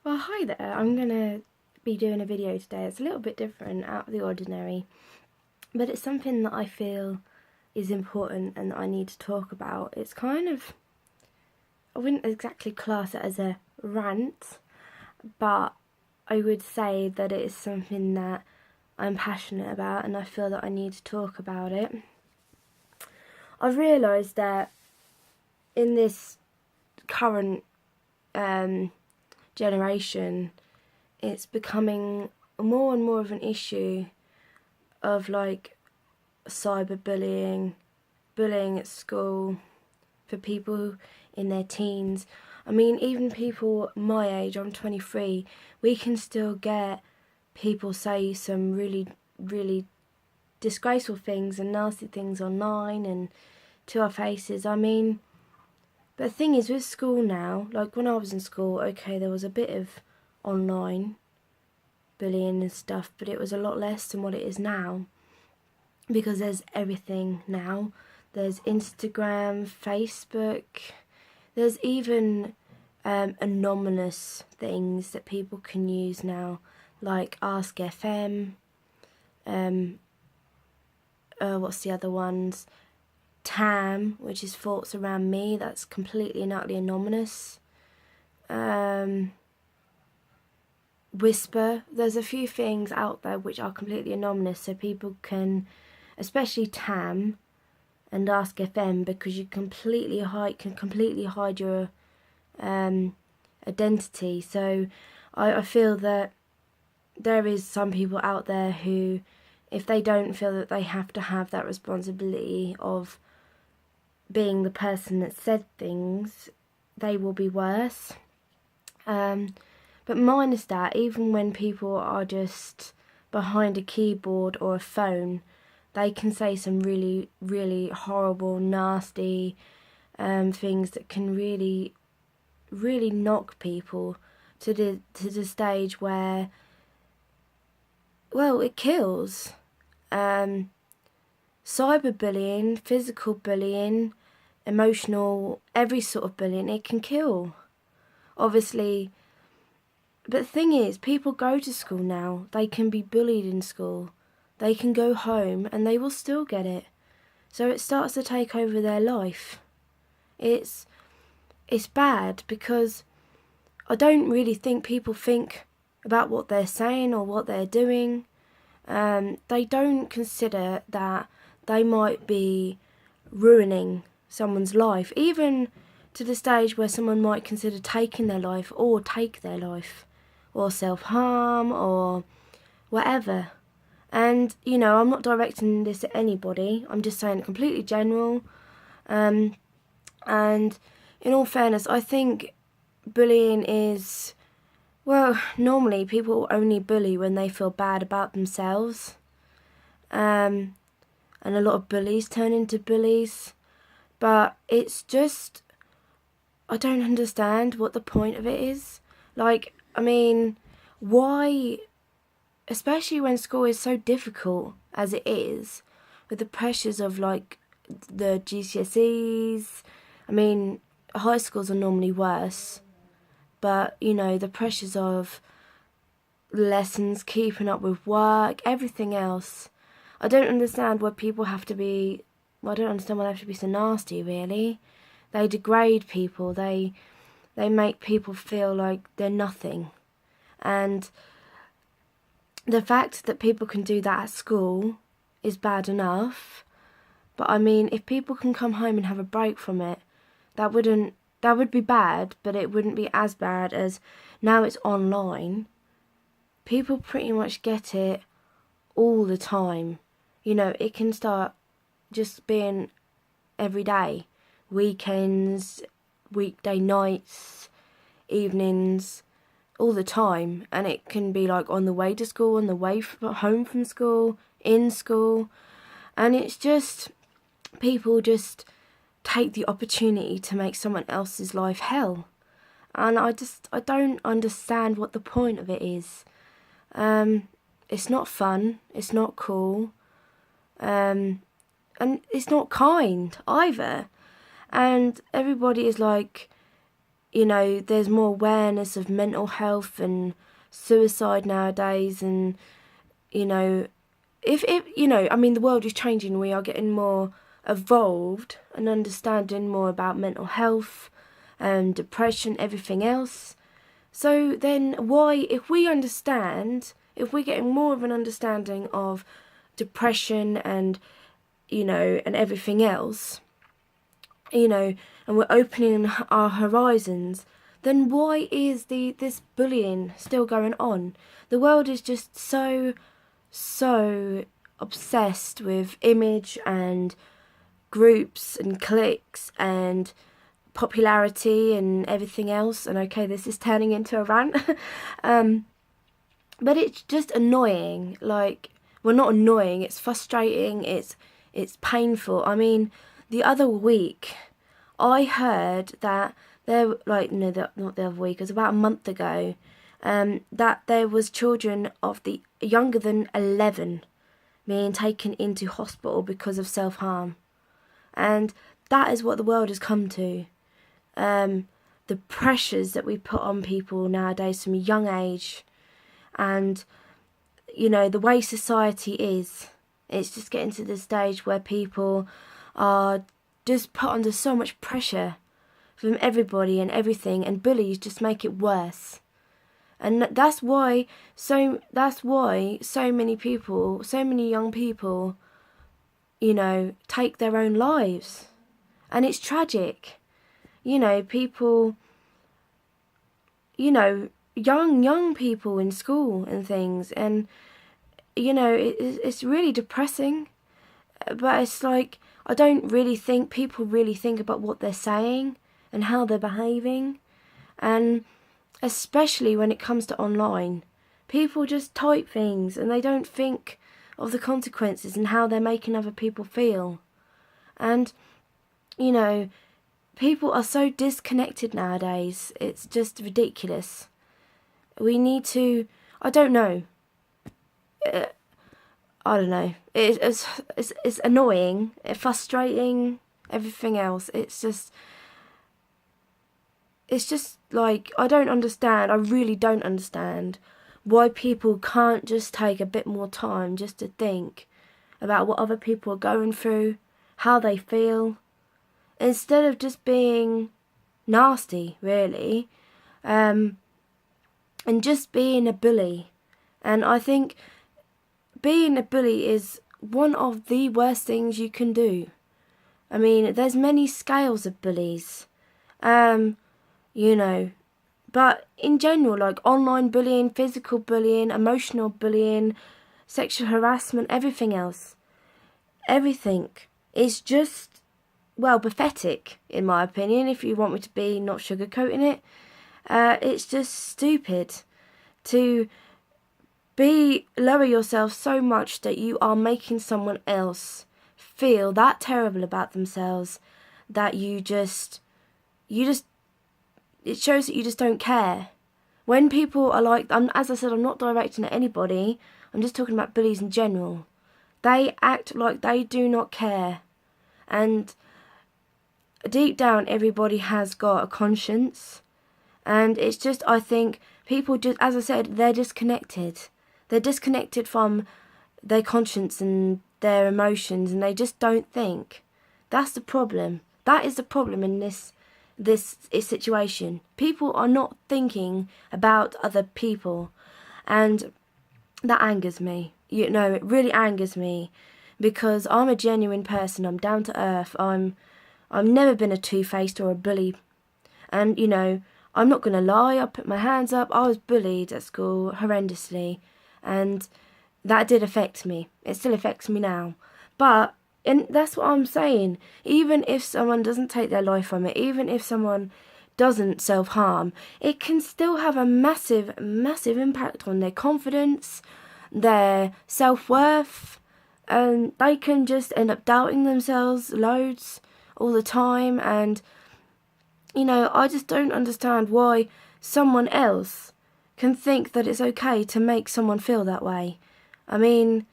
Well, hi there. I'm going to be doing a video today. It's a little bit different, out of the ordinary, but it's something that I feel is important and that I need to talk about. It's kind of, I wouldn't exactly class it as a rant, but I would say that it is something that I'm passionate about and I feel that I need to talk about it. I've realised that in this current generation, it's becoming more and more of an issue of like cyberbullying, bullying at school for people in their teens. I mean, even people my age, I'm 23, we can still get people say some really, really disgraceful things and nasty things online and to our faces. I mean, but the thing is with school now, like when I was in school, okay, there was a bit of online bullying and stuff, but it was a lot less than what it is now, because there's everything now. There's Instagram, Facebook, there's even anonymous things that people can use now, like Ask FM, what's the other ones? Tam, which is Thoughts Around Me, that's completely and utterly anonymous. Whisper, there's a few things out there which are completely anonymous, so people can, especially Tam and Ask FM, because you can completely hide your identity. So I feel that there is some people out there who, if they don't feel that they have to have that responsibility of being the person that said things, they will be worse. But minus that, even when people are just behind a keyboard or a phone, they can say some really, really horrible, nasty things that can really, really knock people to the stage where, well, it kills. Cyberbullying, physical bullying, emotional, every sort of bullying, it can kill. Obviously, but the thing is, people go to school now. They can be bullied in school. They can go home and they will still get it. So it starts to take over their life. It's bad, because I don't really think people think about what they're saying or what they're doing. They don't consider that they might be ruining someone's life, even to the stage where someone might consider taking their life or take their life, or self-harm or whatever. And, you know, I'm not directing this at anybody, I'm just saying completely general. And in all fairness, I think bullying is, well, normally people only bully when they feel bad about themselves. And a lot of bullies turn into bullies. But it's just, I don't understand what the point of it is. Like, I mean, why, especially when school is so difficult as it is, with the pressures of like the GCSEs. I mean, high schools are normally worse, but you know, the pressures of lessons, keeping up with work, everything else. I don't understand why people have to be, well, I don't understand why they have to be so nasty, really. They degrade people, they make people feel like they're nothing. And the fact that people can do that at school is bad enough, but I mean, if people can come home and have a break from it, that would be bad, but it wouldn't be as bad as now it's online. People pretty much get it all the time. You know, it can start just being every day, weekends, weekday nights, evenings, all the time. And it can be like on the way to school, on the way home from school, in school. And it's just, people just take the opportunity to make someone else's life hell. And I don't understand what the point of it is. It's not fun, it's not cool, and it's not kind either. And everybody is like, there's more awareness of mental health and suicide nowadays, and the world is changing. We are getting more evolved and understanding more about mental health and depression, everything else. So then why, if we're getting more of an understanding of depression and, and everything else, and we're opening our horizons, then why is this bullying still going on? The world is just so obsessed with image and groups and cliques and popularity and everything else. And okay, this is turning into a rant. But it's just annoying. Like, well, not annoying, it's frustrating, it's painful. I mean, the other week I heard that not the other week, it was about a month ago, that there was children of the younger than 11 being taken into hospital because of self-harm. And that is what the world has come to. The pressures that we put on people nowadays from a young age, and the way society is, it's just getting to the stage where people are just put under so much pressure from everybody and everything, and bullies just make it worse. And that's why so many people, so many young people, take their own lives. And it's tragic. People, young people in school and things, and it's really depressing. But it's like, I don't really think people really think about what they're saying and how they're behaving. And especially when it comes to online, people just type things and they don't think of the consequences and how they're making other people feel. And people are so disconnected nowadays, it's just ridiculous. We need to, I don't know, it's annoying, frustrating, everything else. It's just like, I really don't understand why people can't just take a bit more time just to think about what other people are going through, how they feel, instead of just being nasty, really, and just being a bully. And I think being a bully is one of the worst things you can do. I mean, there's many scales of bullies, but in general, like online bullying, physical bullying, emotional bullying, sexual harassment, everything else, everything is just, well, pathetic, in my opinion, if you want me to be not sugarcoating it. It's just stupid to lower yourself so much that you are making someone else feel that terrible about themselves that it shows that you just don't care. When people are like, as I said, I'm not directing at anybody, I'm just talking about bullies in general. They act like they do not care. And deep down, everybody has got a conscience. And it's just, I think, people just, as I said, they're disconnected. They're disconnected from their conscience and their emotions, and they just don't think. That's the problem. That is the problem in this situation. People are not thinking about other people, and that angers me. It really angers me, because I'm a genuine person. I'm down to earth. I've never been a two-faced or a bully, and I'm not gonna lie. I put my hands up. I was bullied at school horrendously, and that did affect me. It still affects me now, and that's what I'm saying. Even if someone doesn't take their life from it, even if someone doesn't self-harm, it can still have a massive, massive impact on their confidence, their self-worth, and they can just end up doubting themselves loads all the time. And I just don't understand why someone else can think that it's okay to make someone feel that way. I mean,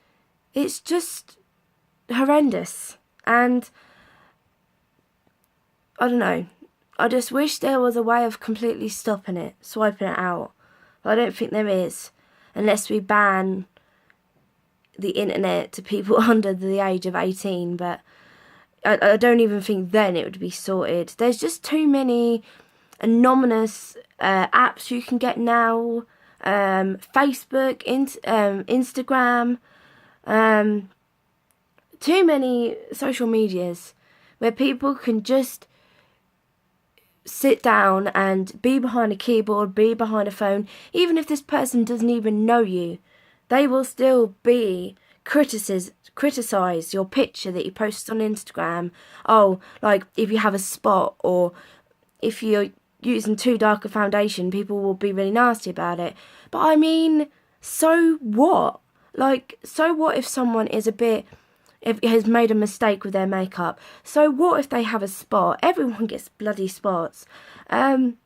it's just horrendous. And I don't know. I just wish there was a way of completely stopping it, swiping it out. But I don't think there is, unless we ban the internet to people under the age of 18. But I don't even think then it would be sorted. There's just too many anonymous apps you can get now. Facebook, Instagram, too many social medias where people can just sit down and be behind a keyboard, be behind a phone. Even if this person doesn't even know you, they will still be criticize your picture that you post on Instagram. Oh, like if you have a spot, or if you're using too dark a foundation, people will be really nasty about it. But I mean, so what? Like, so what if someone is if has made a mistake with their makeup? So what if they have a spot? Everyone gets bloody spots. And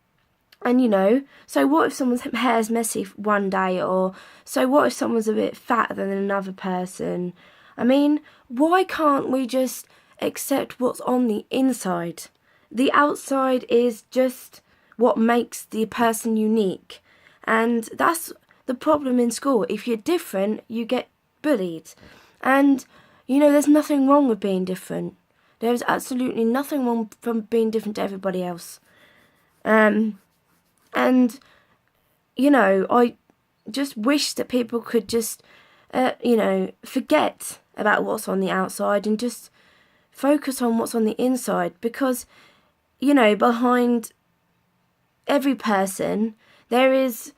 so what if someone's hair's messy one day, or so what if someone's a bit fatter than another person? I mean, why can't we just accept what's on the inside? The outside is just what makes the person unique. And that's the problem in school. If you're different, you get bullied. And, there's nothing wrong with being different. There's absolutely nothing wrong from being different to everybody else. I just wish that people could just, forget about what's on the outside and just focus on what's on the inside. Because, behind every person, there is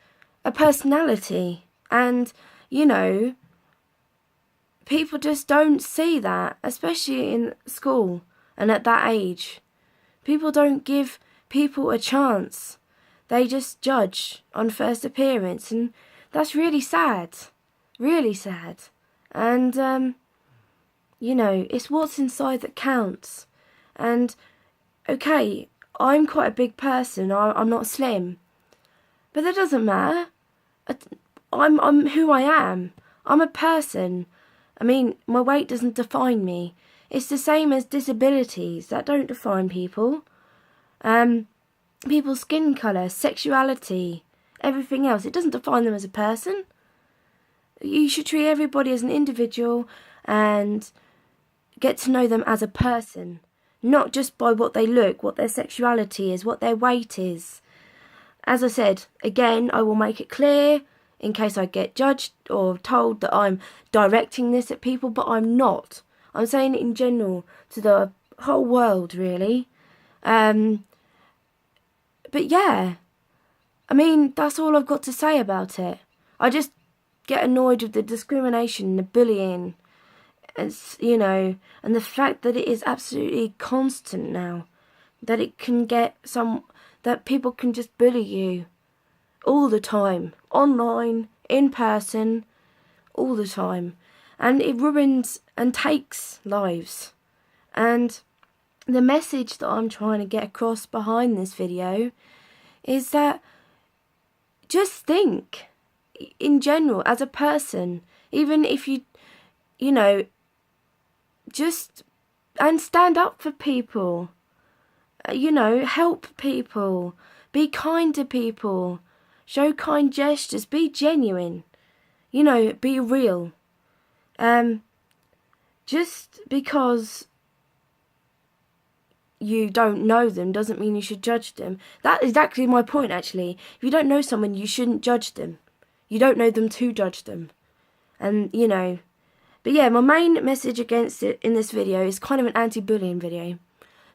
a personality. And, people just don't see that, especially in school and at that age. People don't give people a chance. They just judge on first appearance, and that's really sad. Really sad. And, it's what's inside that counts. And, okay, I'm quite a big person. I'm not slim. But that doesn't matter. I'm who I am. I'm a person. I mean, my weight doesn't define me. It's the same as disabilities. That don't define people. People's skin colour, sexuality, everything else. It doesn't define them as a person. You should treat everybody as an individual and get to know them as a person. Not just by what they look, what their sexuality is, what their weight is. As I said, again, I will make it clear in case I get judged or told that I'm directing this at people, but I'm not. I'm saying it in general to the whole world, really. But yeah, I mean, that's all I've got to say about it. I just get annoyed with the discrimination, the bullying, and the fact that it is absolutely constant now. That it can that people can just bully you all the time, online, in person, all the time. And it ruins and takes lives. And the message that I'm trying to get across behind this video is that just think in general as a person, even if just and stand up for people, help people, be kind to people, show kind gestures, be genuine, be real. Just because you don't know them doesn't mean you should judge them. That is exactly my point, actually. If you don't know someone, you shouldn't judge them. You don't know them to judge them. And, But yeah, my main message against it in this video is kind of an anti-bullying video.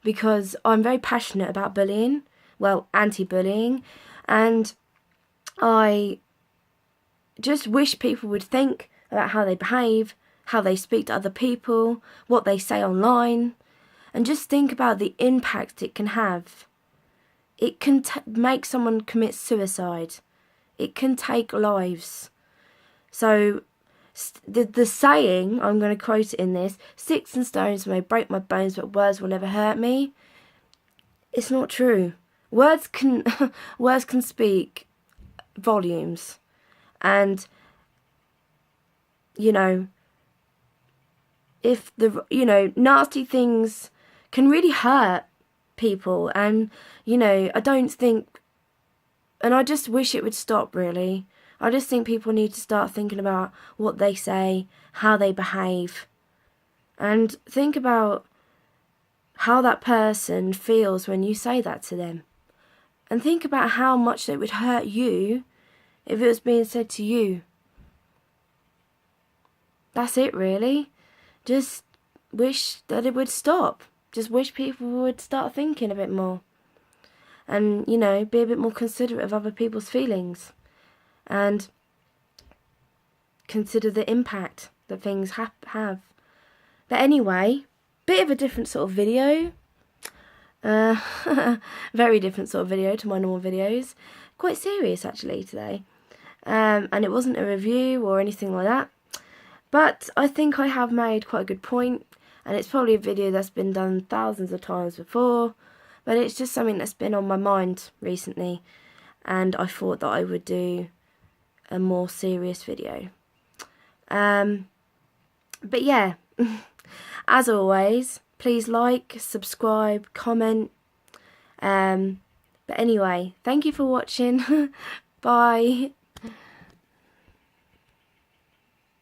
Because I'm very passionate about bullying. Well, anti-bullying. And I just wish people would think about how they behave, how they speak to other people, what they say online. And just think about the impact it can have. It can make someone commit suicide. It can take lives. So the saying, I'm going to quote it in this, "Sticks and stones may break my bones, but words will never hurt me." It's not true. Words can speak volumes. And, if nasty things can really hurt. people. And, you know, I don't think, and I just wish it would stop, really. I just think people need to start thinking about what they say, how they behave, and think about how that person feels when you say that to them. And think about how much it would hurt you if it was being said to you. That's it, really. Just wish that it would stop. Just wish people would start thinking a bit more. And, you know, be a bit more considerate of other people's feelings. And consider the impact that things have. But anyway, bit of a different sort of video. Very different sort of video to my normal videos. Quite serious, actually, today. And it wasn't a review or anything like that. But I think I have made quite a good point, and it's probably a video that's been done thousands of times before, but it's just something that's been on my mind recently, and I thought that I would do a more serious video. But yeah, as always, please like, subscribe, comment. But anyway, thank you for watching. Bye.